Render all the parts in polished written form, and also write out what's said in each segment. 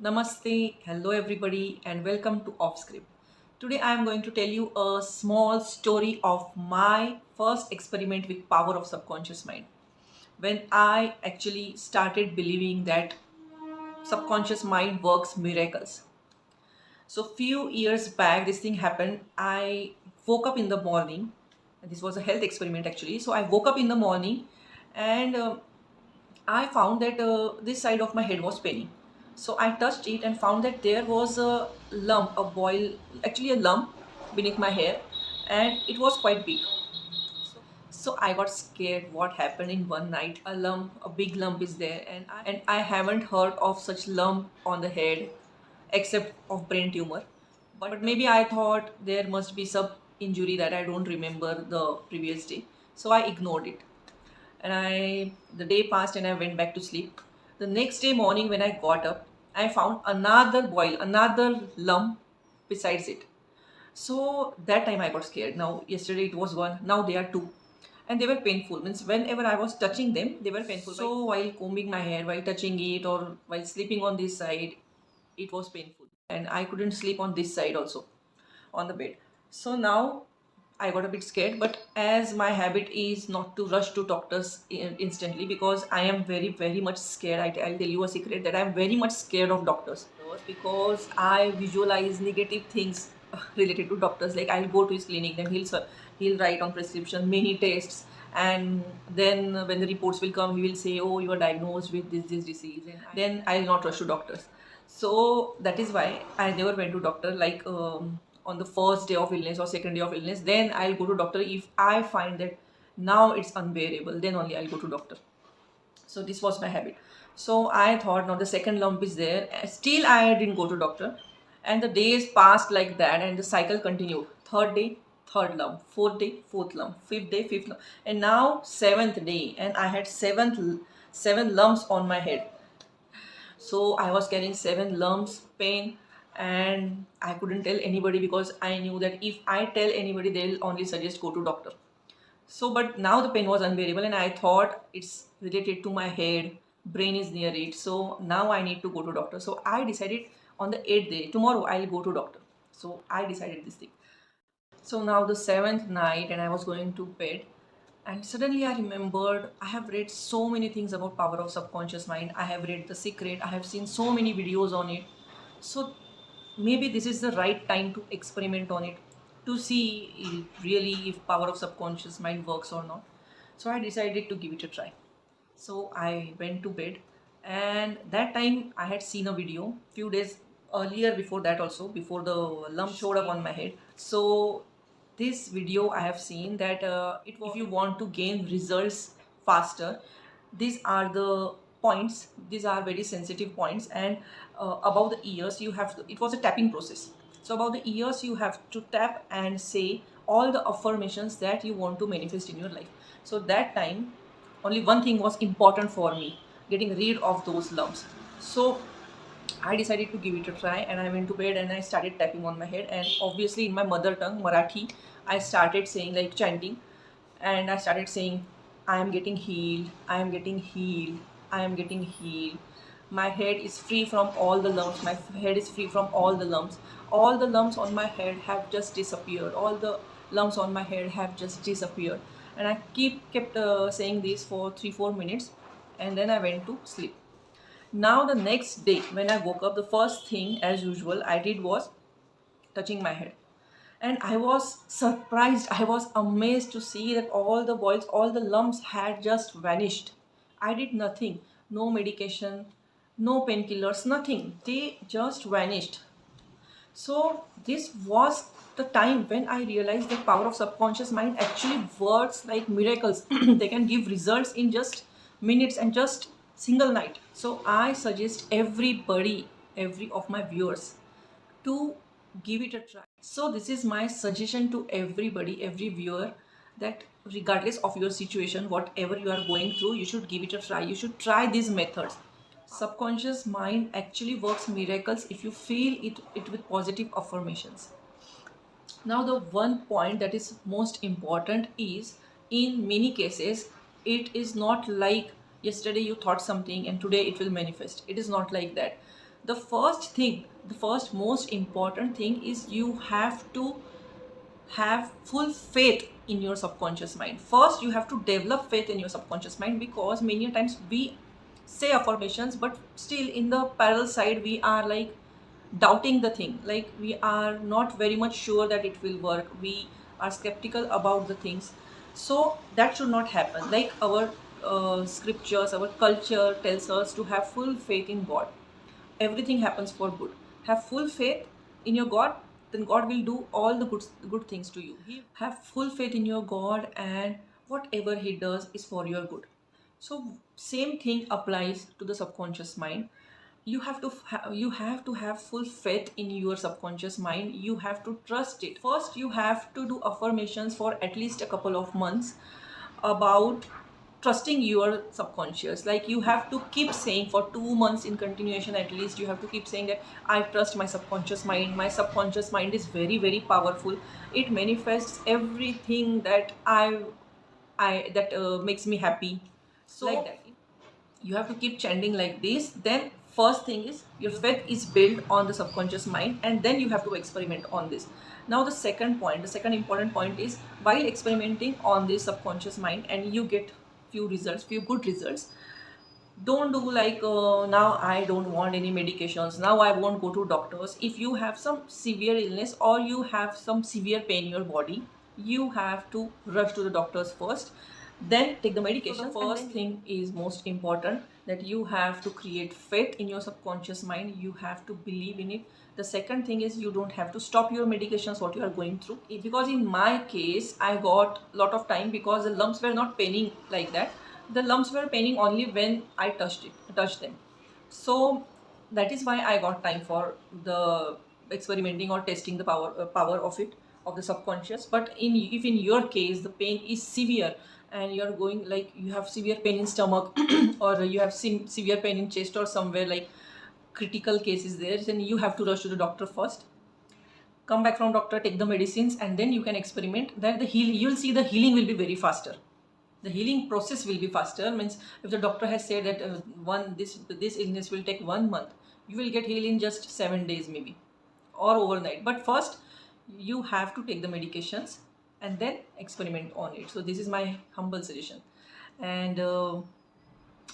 Namaste, hello everybody, and welcome to Offscript. Today I am going to tell you a small story of my first experiment with power of subconscious mind. When I actually started believing that subconscious mind works miracles. So few years back this thing happened. I woke up in the morning. This was a health experiment actually. So I woke up in the morning and I found that this side of my head was paining. So I touched it and found that there was a lump, a boil, actually a lump beneath my hair, and it was quite big. So I got scared. What happened in one night? A lump, a big lump is there, and I haven't heard of such lump on the head, except of brain tumor. But maybe I thought there must be some injury that I don't remember the previous day. So I ignored it, and the day passed and I went back to sleep. The next day morning when I got up, I found another boil, another lump besides it. So that time I got scared. Now yesterday it was one, now they are two. And they were painful. Means whenever I was touching them, they were painful. So while combing my hair, while touching it, or while sleeping on this side, it was painful. And I couldn't sleep on this side also, on the bed. So now I got a bit scared, but as my habit is not to rush to doctors instantly, because I am very, very much scared. I'll tell you a secret that I'm very much scared of doctors, because I visualize negative things related to doctors. Like I'll go to his clinic, then he'll write on prescription many tests, and then when the reports will come, he will say, "Oh, you are diagnosed with this disease," and then I'll not rush to doctors. So that is why I never went to doctor. Like on the first day of illness or second day of illness, then I'll go to doctor. If I find that now it's unbearable, then only I'll go to doctor. So this was my habit. So I thought, now the second lump is there. Still I didn't go to doctor, and the days passed like that, and the cycle continued. Third day, third lump. Fourth day, fourth lump. Fifth day, fifth lump. And now seventh day, and I had seven lumps on my head. So I was carrying seven lumps, pain, and I couldn't tell anybody, because I knew that if I tell anybody, they'll only suggest go to doctor. So, but now the pain was unbearable, and I thought it's related to my head, brain is near it. So now I need to go to doctor. So I decided on the 8th day, tomorrow I'll go to doctor. So I decided this thing. So now the seventh night, and I was going to bed, and suddenly I remembered I have read so many things about power of subconscious mind. I have read The Secret. I have seen so many videos on it. So maybe this is the right time to experiment on it, to see really if power of subconscious mind works or not. So I decided to give it a try. So I went to bed, and that time I had seen a video few days earlier, before that also, before the lump showed up on my head. So this video I have seen that if you want to gain results faster, these are the points. These are very sensitive points, and above the ears you have to, it was a tapping process. So above the ears you have to tap and say all the affirmations that you want to manifest in your life. So that time only one thing was important for me: getting rid of those lumps. So I decided to give it a try, and I went to bed and I started tapping on my head, and obviously in my mother tongue, Marathi, I started saying, like chanting, and I started saying, I am getting healed, I am getting healed, I am getting healed. My head is free from all the lumps, my head is free from all the lumps. All the lumps on my head have just disappeared. All the lumps on my head have just disappeared. And I kept saying this for 3-4 minutes, and then I went to sleep. Now the next day when I woke up, the first thing as usual I did was touching my head. And I was surprised, I was amazed to see that all the boils, all the lumps had just vanished. I did nothing, no medication, no painkillers, nothing. They just vanished. So this was the time when I realized the power of subconscious mind actually works like miracles. They can give results in just minutes and just single night. So I suggest everybody, every of my viewers, to give it a try. So this is my suggestion to everybody, every viewer, that regardless of your situation, whatever you are going through, you should give it a try. You should try these methods. Subconscious mind actually works miracles if you feel it with positive affirmations. Now the one point that is most important is, in many cases, it is not like yesterday you thought something and today it will manifest. It is not like that. The first thing, the first most important thing is you have to have full faith in your subconscious mind. First, you have to develop faith in your subconscious mind, because many times we say affirmations, but still in the parallel side we are like doubting the thing, like we are not very much sure that it will work, we are skeptical about the things. So that should not happen. Like our scriptures, our culture tells us to have full faith in God. Everything happens for good. Have full faith in your God, then God will do all the good things to you. Have full faith in your God, and whatever He does is for your good. So same thing applies to the subconscious mind. You have to have full faith in your subconscious mind. You have to trust it. First, you have to do affirmations for at least a couple of months about trusting your subconscious. Like you have to keep saying for 2 months in continuation, at least you have to keep saying that I trust my subconscious mind. My subconscious mind is very, very powerful. It manifests everything that I that makes me happy. So like that, you have to keep chanting like this. Then first thing is your faith is built on the subconscious mind, and then you have to experiment on this. Now the second point, the second important point is, while experimenting on this subconscious mind and you get few results, few good results, don't do like now I don't want any medications, now I won't go to doctors. If you have some severe illness or you have some severe pain in your body, you have to rush to the doctors first, then take the medication. So the first thing is most important, that you have to create faith in your subconscious mind. You have to believe in it. The second thing is, you don't have to stop your medications what you are going through, because in my case I got a lot of time, because the lumps were not paining like that. The lumps were paining only when I touched them. So that is why I got time for the experimenting or testing the power of it, of the subconscious. But if in your case the pain is severe, and you're going like you have severe pain in stomach or you have severe pain in chest or somewhere, like critical cases there, then you have to rush to the doctor first. Come back from doctor, take the medicines, and then you can experiment. That you'll see the healing will be very faster. The healing process will be faster. Means if the doctor has said that this illness will take 1 month, you will get healed in just 7 days maybe, or overnight. But first you have to take the medications and then experiment on it. So this is my humble suggestion. And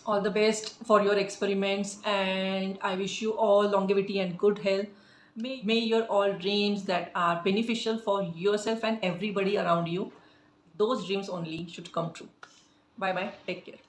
all the best for your experiments, and I wish you all longevity and good health. May your all dreams that are beneficial for yourself and everybody around you, those dreams only should come true. Bye bye, take care.